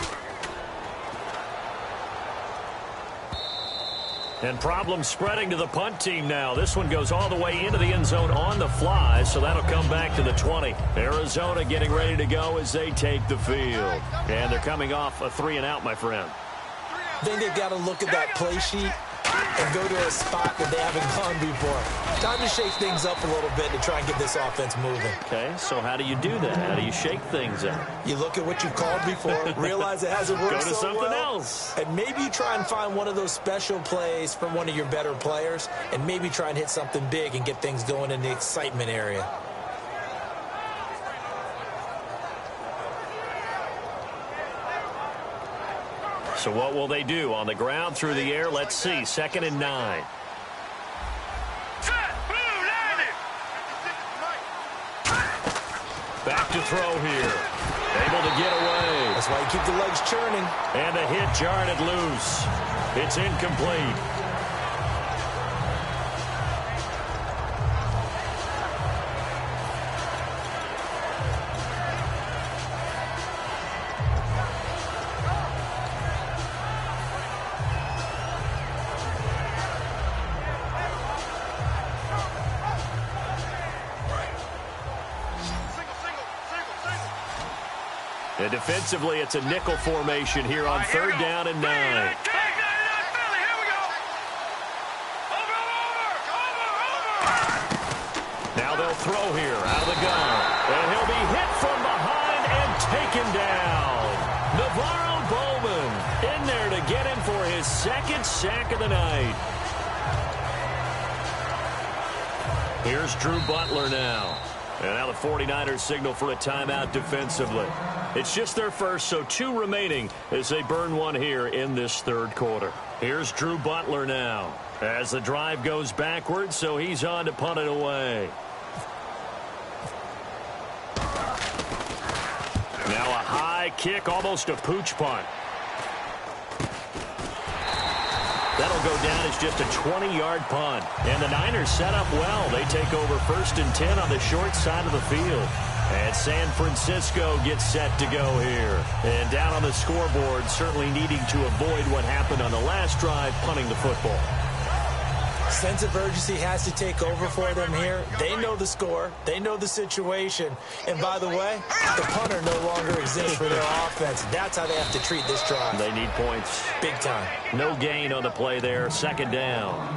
And problems spreading to the punt team now. This one goes all the way into the end zone on the fly, so that'll come back to the 20. Arizona getting ready to go as they take the field. And they're coming off a 3-and-out, my friend. I think they've got to look at that play sheet and go to a spot that they haven't gone before. Time to shake things up a little bit to try and get this offense moving. Okay, so how do you do that? How do you shake things up? You look at what you've called before, realize it hasn't worked Go to so something well, else. and maybe you try and find one of those special plays from one of your better players, and maybe try and hit something big and get things going in the excitement area. So what will they do? On the ground, through the air, let's see. 2nd and 9. Back to throw here. Able to get away. That's why you keep the legs churning. And the hit jarred it loose. It's incomplete. And defensively, it's a nickel formation here on 3rd down and 9. Now they'll throw here out of the gun. And he'll be hit from behind and taken down. Navarro Bowman in there to get him for his 2nd sack of the night. Here's Drew Butler now. And now the 49ers signal for a timeout defensively. It's just their first, so 2 remaining as they burn one here in this 3rd quarter. Here's Drew Butler now as the drive goes backwards, so he's on to punt it away. Now a high kick, almost a pooch punt. That'll go down as just a 20-yard punt. And the Niners set up well. They take over 1st and 10 on the short side of the field. And San Francisco gets set to go here. And down on the scoreboard, certainly needing to avoid what happened on the last drive, punting the football. Sense of urgency has to take over for them here. They know the score. They know the situation. And by the way, the punter no longer exists for their offense. That's how they have to treat this drive. They need points. Big time. No gain on the play there. 2nd down.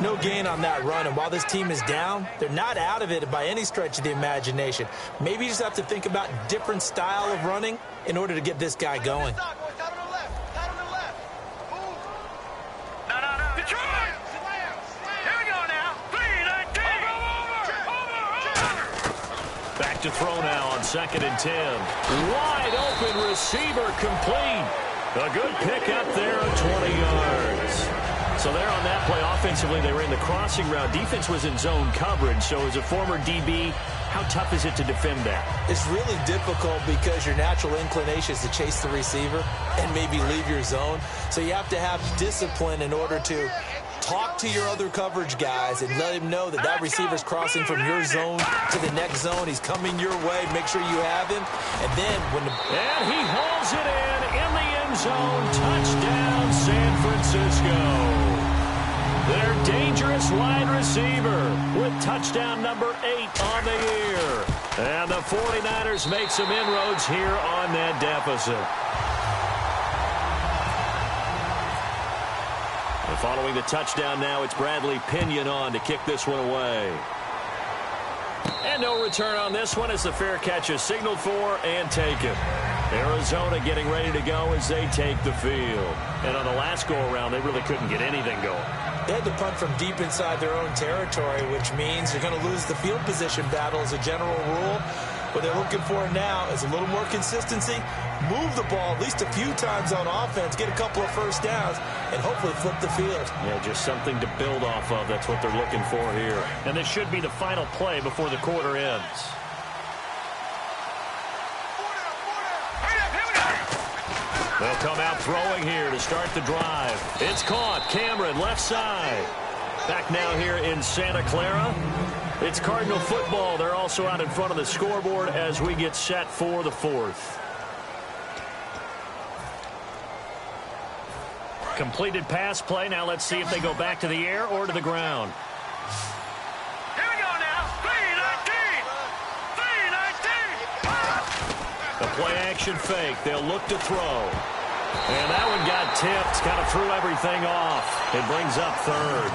No gain on that run. And while this team is down, they're not out of it by any stretch of the imagination. Maybe you just have to think about different style of running in order to get this guy going. Back to throw now on 2nd and 10. Wide open receiver complete. A good pick up there of 20 yards. So there on that play, offensively, they ran the crossing route. Defense was in zone coverage. So as a former DB, how tough is it to defend that? It's really difficult because your natural inclination is to chase the receiver and maybe leave your zone. So you have to have discipline in order to talk to your other coverage guys and let him know that that receiver's crossing from your zone to the next zone. He's coming your way. Make sure you have him. And then when and he hauls it in the end zone. Touchdown, San Francisco. Their dangerous wide receiver with touchdown number 8 on the year. And the 49ers make some inroads here on that deficit. Following the touchdown now, it's Bradley Pinion on to kick this one away. And no return on this one as the fair catch is signaled for and taken. Arizona getting ready to go as they take the field. And on the last go-around, they really couldn't get anything going. They had to punt from deep inside their own territory, which means you're going to lose the field position battle as a general rule. What they're looking for now is a little more consistency, move the ball at least a few times on offense, get a couple of first downs, and hopefully flip the field. Yeah, just something to build off of. That's what they're looking for here. And this should be the final play before the quarter ends. They'll come out throwing here to start the drive. It's caught. Cameron, left side. Back now here in Santa Clara. It's Cardinal football. They're also out in front of the scoreboard as we get set for the 4th. Completed pass play. Now let's see if they go back to the air or to the ground. Here we go now. 3-19. 3-19. The play action fake. They'll look to throw. And that one got tipped. Kind of threw everything off. It brings up 3rd.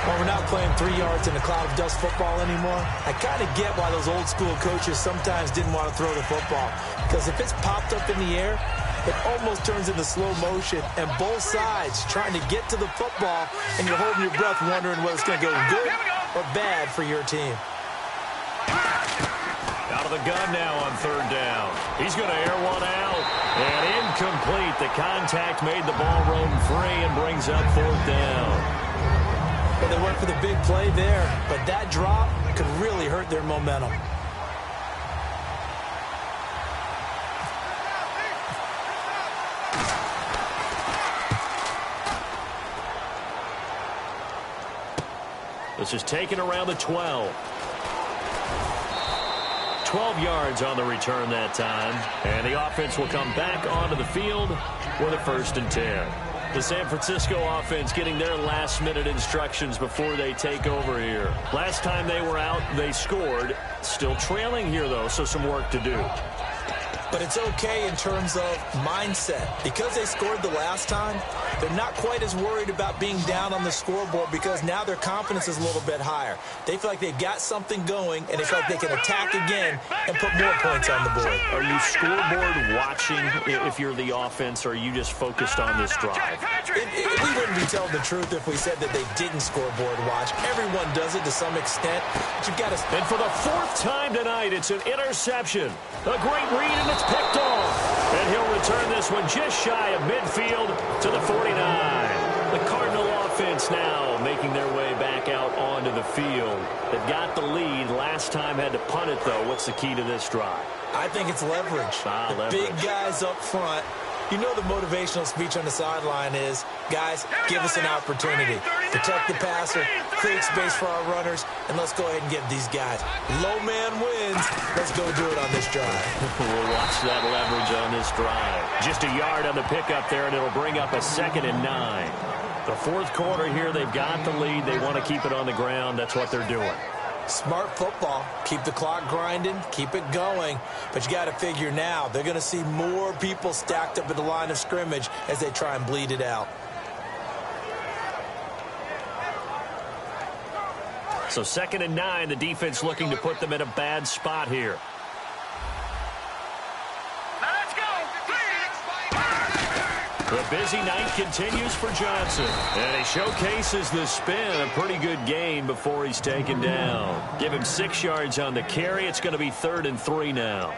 Well, we're not playing 3 yards in a cloud of dust football anymore. I kind of get why those old school coaches sometimes didn't want to throw the football. Because if it's popped up in the air, it almost turns into slow motion. And both sides trying to get to the football, and you're holding your breath wondering whether it's going to go good or bad for your team. Out of the gun now on 3rd down. He's going to air one out. And incomplete. The contact made the ball roam free and brings up 4th down. Well, they went for the big play there, but that drop could really hurt their momentum. This is taken around the 12. 12 yards on the return that time. And the offense will come back onto the field with a 1st and 10. The San Francisco offense getting their last-minute instructions before they take over here. Last time they were out, they scored. Still trailing here, though, so some work to do. but it's okay in terms of mindset. Because they scored the last time, they're not quite as worried about being down on the scoreboard because now their confidence is a little bit higher. They feel like they've got something going, and they feel like they can attack again and put more points on the board. Are you scoreboard watching if you're the offense, or are you just focused on this drive? We wouldn't be telling the truth if we said that they didn't scoreboard watch. Everyone does it to some extent, but you've got to... And for the fourth time tonight, it's an interception. A great read, and it's picked off. And he'll return this one just shy of midfield to the 49. The Cardinal offense now making their way back out onto the field. They've got the lead. Last time had to punt it, though. What's the key to this drive? I think it's leverage. The big guys up front. You know the motivational speech on the sideline is, guys, give us an opportunity. Protect the passer, create space for our runners, and let's go ahead and get these guys. Low man wins. Let's go do it on this drive. We'll watch that leverage on this drive. Just a yard on the pickup there, and it'll bring up a 2nd and 9. The fourth quarter here, they've got the lead. They want to keep it on the ground. That's what they're doing. Smart football. Keep the clock grinding. Keep it going. But you got to figure now they're going to see more people stacked up at the line of scrimmage as they try and bleed it out. So 2nd and 9, the defense looking to put them in a bad spot here. The busy night continues for Johnson. And he showcases the spin. A pretty good gain before he's taken down. Give him 6 yards on the carry. It's going to be 3rd and 3 now.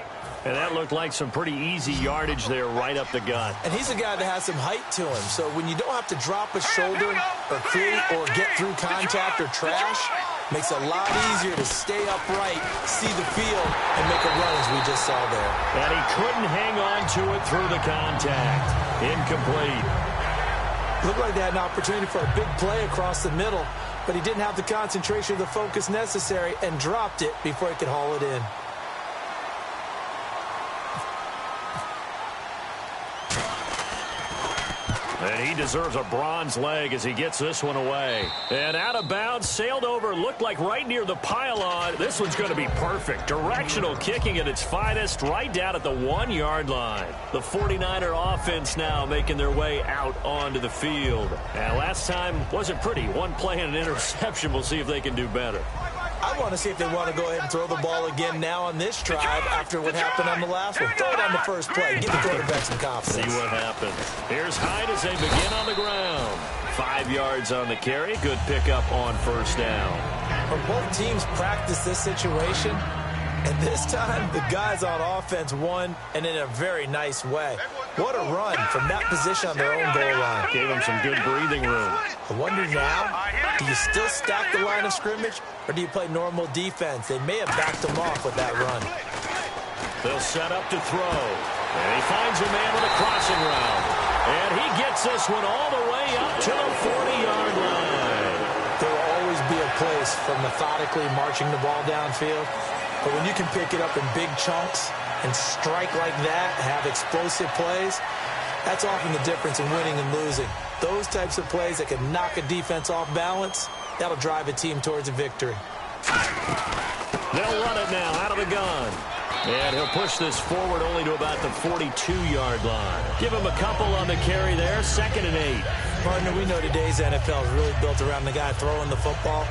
And that looked like some pretty easy yardage there right up the gut. And he's a guy that has some height to him. So when you don't have to drop a shoulder or create or get through contact or trash, makes it a lot easier to stay upright, see the field, and make a run as we just saw there. And he couldn't hang on to it through the contact. Incomplete. Looked like they had an opportunity for a big play across the middle, but he didn't have the concentration or the focus necessary and dropped it before he could haul it in. And he deserves a bronze leg as he gets this one away. And out of bounds, sailed over, looked like right near the pylon. This one's going to be perfect. Directional kicking at its finest, right down at the 1-yard line. The 49er offense now making their way out onto the field. And last time wasn't pretty. One play and an interception. We'll see if they can do better. I want to see if they want to go ahead and throw the ball again now on this drive after what happened on the last one. Throw it on the first play. Give the quarterback some confidence. See what happens. Here's Hyde as they begin on the ground. 5 yards on the carry. Good pickup on 1st down. Well, both teams practice this situation, and this time the guys on offense won, and in a very nice way. What a run from that position on their own goal line. Gave them some good breathing room. I wonder now, do you still stack the line of scrimmage, or do you play normal defense? They may have backed them off with that run. They'll set up to throw. And he finds a man with a crossing route. And he gets this one all the way up to the 40-yard line. There will always be a place for methodically marching the ball downfield. But when you can pick it up in big chunks and strike like that, have explosive plays, that's often the difference in winning and losing. Those types of plays that can knock a defense off balance, that'll drive a team towards a victory. They'll run it now out of the gun. And he'll push this forward only to about the 42-yard line. Give him a couple on the carry there. 2nd and 8. Partner, we know today's NFL is really built around the guy throwing the football.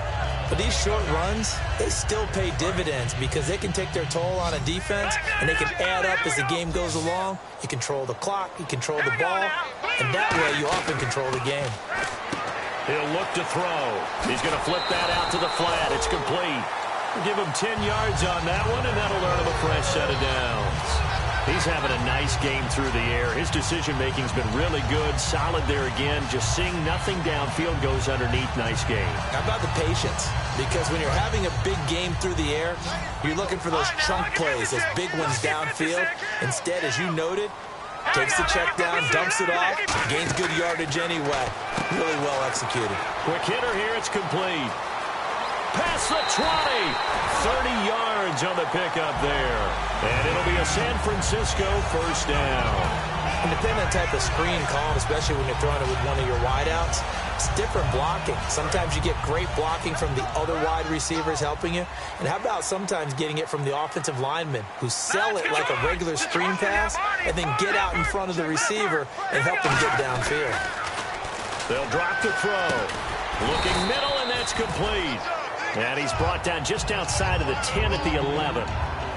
But these short runs, they still pay dividends because they can take their toll on a defense, and they can add up as the game goes along. You control the clock, you control the ball, and that way you often control the game. He'll look to throw. He's going to flip that out to the flat. It's complete. We'll give him 10 yards on that one, and that'll earn him a fresh set of downs. He's having a nice game through the air. His decision-making's been really good. Solid there again. Just seeing nothing downfield goes underneath. Nice game. How about the patience? Because when you're having a big game through the air, you're looking for those chunk plays, those big ones downfield. Instead, as you noted, takes the check down, dumps it off, gains good yardage anyway. Really well executed. Quick hitter here. It's complete. Past the 20. 30 yards on the pickup there. And it'll be a San Francisco 1st down. And depending on the type of screen called, especially when you're throwing it with one of your wideouts, It's different blocking. Sometimes you get great blocking from the other wide receivers helping you. And how about sometimes getting it from the offensive linemen who sell it like a regular screen pass and then get out in front of the receiver and help them get downfield. They'll drop the throw. Looking middle, and that's complete. And he's brought down just outside of the 10 at the 11.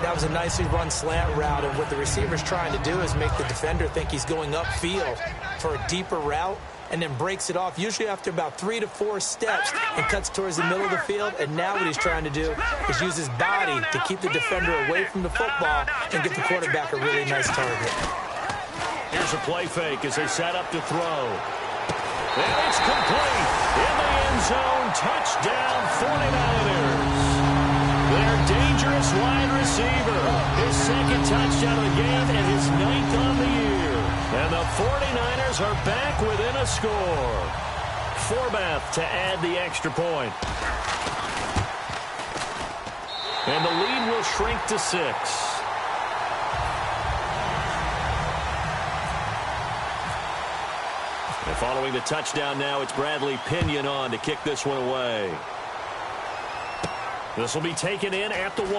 That was a nicely run slant route, and what the receiver's trying to do is make the defender think he's going upfield for a deeper route and then breaks it off, usually after about 3 to 4 steps, and cuts towards the middle of the field. And now what he's trying to do is use his body to keep the defender away from the football and give the quarterback a really nice target. Here's a play fake as they set up to throw. And it's complete. In the end zone, touchdown 49ers. Their dangerous wide receiver. His second touchdown of the game and his 9th on the year. And the 49ers are back within a score. Forbath to add the extra point. And the lead will shrink to 6. And following the touchdown now, it's Bradley Pinion on to kick this one away. This will be taken in at the 1.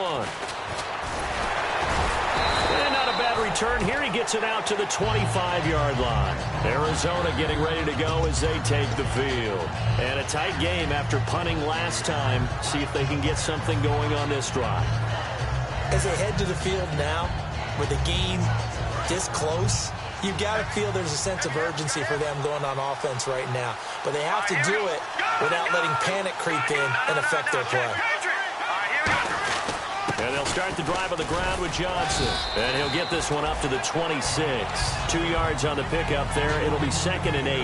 And not a bad return here. He gets it out to the 25-yard line. Arizona getting ready to go as they take the field. And a tight game after punting last time. See if they can get something going on this drive. As they head to the field now, with the game this close, you've got to feel there's a sense of urgency for them going on offense right now. But they have to do it without letting panic creep in and affect their play. And they'll start the drive on the ground with Johnson. And he'll get this one up to the 26. 2 yards on the pickup there. It'll be 2nd and 8.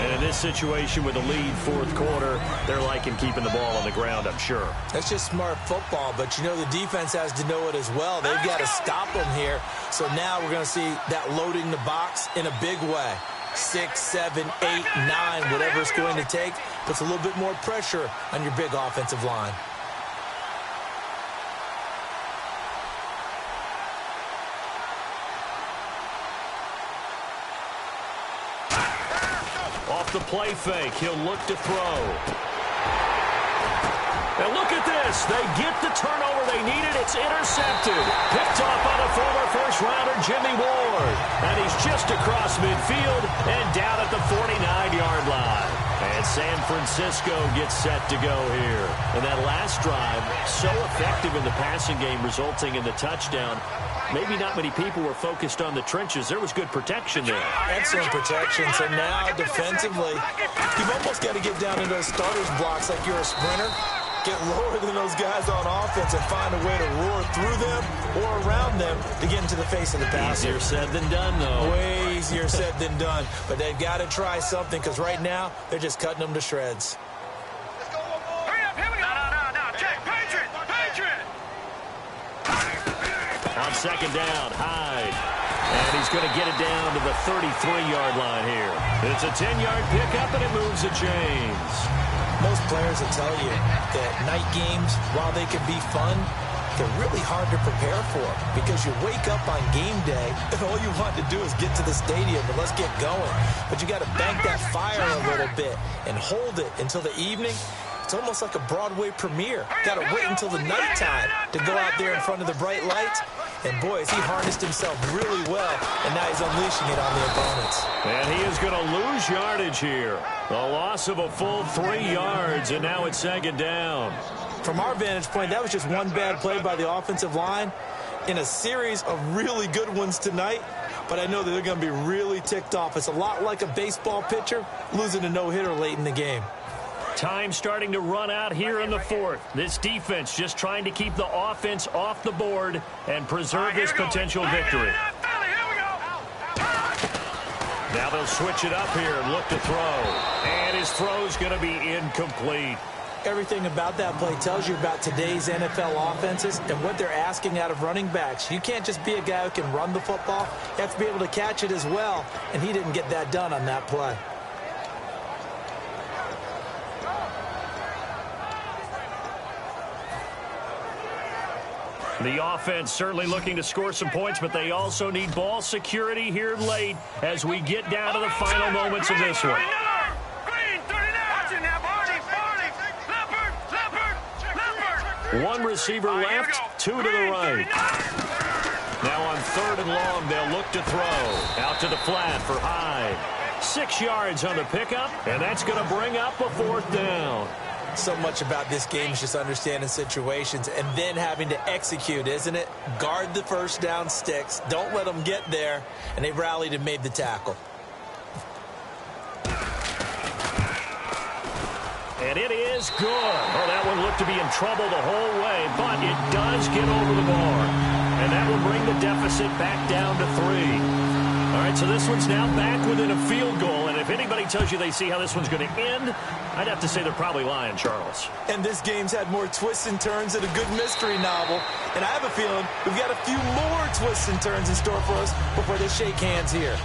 And in this situation with a lead fourth quarter, they're liking keeping the ball on the ground, I'm sure. That's just smart football, but you know the defense has to know it as well. They've got to stop them here. So now we're going to see that loading the box in a big way. 6, 7, 8, 9, whatever it's going to take, puts a little bit more pressure on your big offensive line. The play fake. He'll look to throw. And look at this. They get the turnover they needed. It's intercepted. Picked off by the former first-rounder Jimmy Ward. And he's just across midfield and down at the 49-yard line. And San Francisco gets set to go here. And that last drive, so effective in the passing game, resulting in the touchdown. Maybe not many people were focused on the trenches. There was good protection there. Excellent protection. So now, defensively, you've almost got to get down in those starters blocks like you're a sprinter. Get lower than those guys on offense and find a way to roar through them or around them to get into the face of the passer. Easier said than done, though. Way easier said than done. But they've got to try something because right now, they're just cutting them to shreds. Let's go one more. Hurry up, here we go. No. Check. Patriot. On second down, Hyde. And he's going to get it down to the 33-yard line here. It's a 10-yard pickup, and it moves the chains. Most players will tell you that night games, while they can be fun, they're really hard to prepare for because you wake up on game day and all you want to do is get to the stadium and let's get going. But you got to bank that fire a little bit and hold it until the evening. It's almost like a Broadway premiere. Got to wait until the nighttime to go out there in front of the bright lights. And, boy, has he harnessed himself really well, and now he's unleashing it on the opponents. And he is going to lose yardage here. A loss of a full 3 yards, and now it's second down. From our vantage point, that was just one bad play by the offensive line in a series of really good ones tonight. But I know that they're going to be really ticked off. It's a lot like a baseball pitcher losing a no-hitter late in the game. Time starting to run out here in the fourth. This defense just trying to keep the offense off the board and preserve this potential victory. Now they'll switch it up here and look to throw. And his throw's going to be incomplete. Everything about that play tells you about today's NFL offenses and what they're asking out of running backs. You can't just be a guy who can run the football. You have to be able to catch it as well, and he didn't get that done on that play. The offense certainly looking to score some points, but they also need ball security here late as we get down to the final moments of this one. Green, 39. One receiver left, two to the right. Now on 3rd and long, they'll look to throw. Out to the flat for Hyde. 6 yards on the pickup, and that's going to bring up a 4th down. So much about this game is just understanding situations and then having to execute, isn't it? Guard the first down sticks. Don't let them get there. And they rallied and made the tackle. And it is good. Oh, that one looked to be in trouble the whole way, but it does get over the bar. And that will bring the deficit back down to 3. All right, so this one's now back within a field goal. And if anybody tells you they see how this one's going to end, I'd have to say they're probably lying, Charles. And this game's had more twists and turns than a good mystery novel. And I have a feeling we've got a few more twists and turns in store for us before they shake hands here.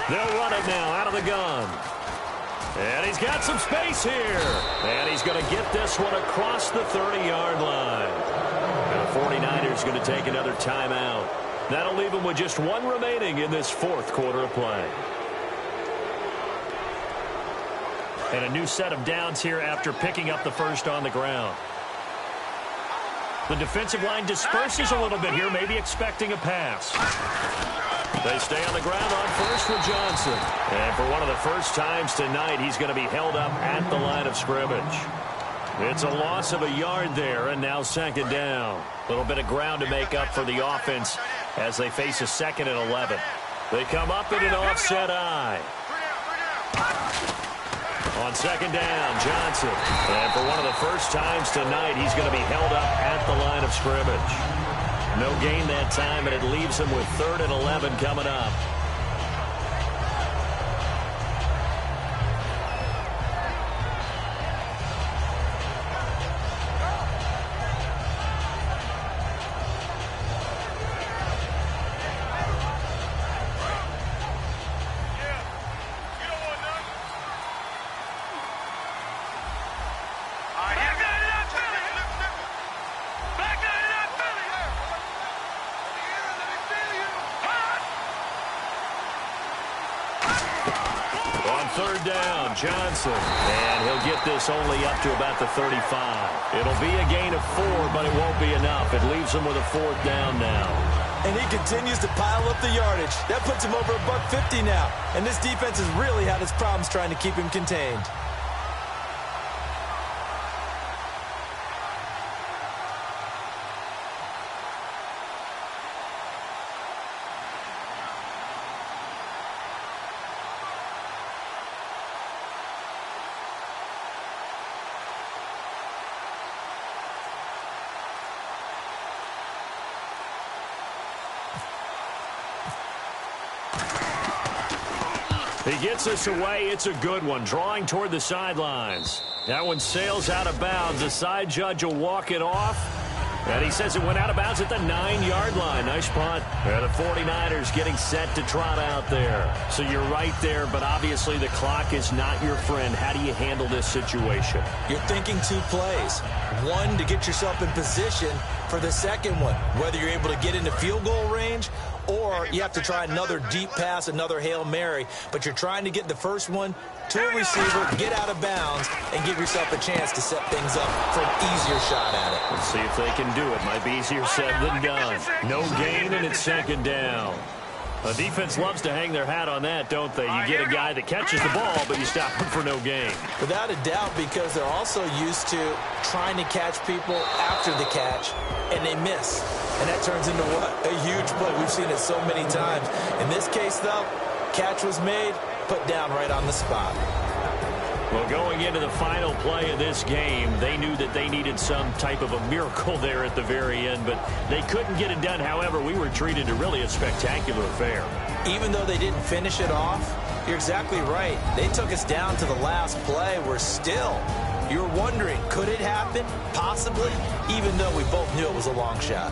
They'll run it now out of the gun. And he's got some space here. And he's going to get this one across the 30-yard line. And the 49ers going to take another timeout. That'll leave them with just one remaining in this 4th quarter of play. And a new set of downs here after picking up the first on the ground. The defensive line disperses a little bit here, maybe expecting a pass. They stay on the ground on first for Johnson. And for one of the first times tonight, he's going to be held up at the line of scrimmage. It's a loss of a yard there, and now 2nd down. A little bit of ground to make up for the offense as they face a 2nd and 11. They come up in an offset eye. On 2nd down, Johnson. And for one of the first times tonight, he's going to be held up at the line of scrimmage. No gain that time, and it leaves him with 3rd and 11 coming up. On 3rd down, Johnson. And he'll get this only up to about the 35. It'll be a gain of 4, but it won't be enough. It leaves him with a 4th down now. And he continues to pile up the yardage. That puts him over $150 now. And this defense has really had its problems trying to keep him contained. He gets us away. It's a good one. Drawing toward the sidelines. That one sails out of bounds. The side judge will walk it off. And he says it went out of bounds at the 9-yard line. Nice punt. And the 49ers getting set to trot out there. So you're right there, but obviously the clock is not your friend. How do you handle this situation? You're thinking 2 plays. One, to get yourself in position for the second one, whether you're able to get into field goal range or you have to try another deep pass, another Hail Mary. But you're trying to get the first one to a receiver, get out of bounds, and give yourself a chance to set things up for an easier shot at it. Let's see if they can do it. Might be easier said than done. No gain, and it's 2nd down. The defense loves to hang their hat on that, don't they? You get a guy that catches the ball, but you stop him for no gain. Without a doubt, because they're also used to trying to catch people after the catch, and they miss. And that turns into what? A huge play. We've seen it so many times. In this case, though, catch was made, put down right on the spot. Well, going into the final play of this game, they knew that they needed some type of a miracle there at the very end, but they couldn't get it done. However, we were treated to really a spectacular affair. Even though they didn't finish it off, you're exactly right. They took us down to the last play. We're still, you're wondering, could it happen? Possibly, even though we both knew it was a long shot.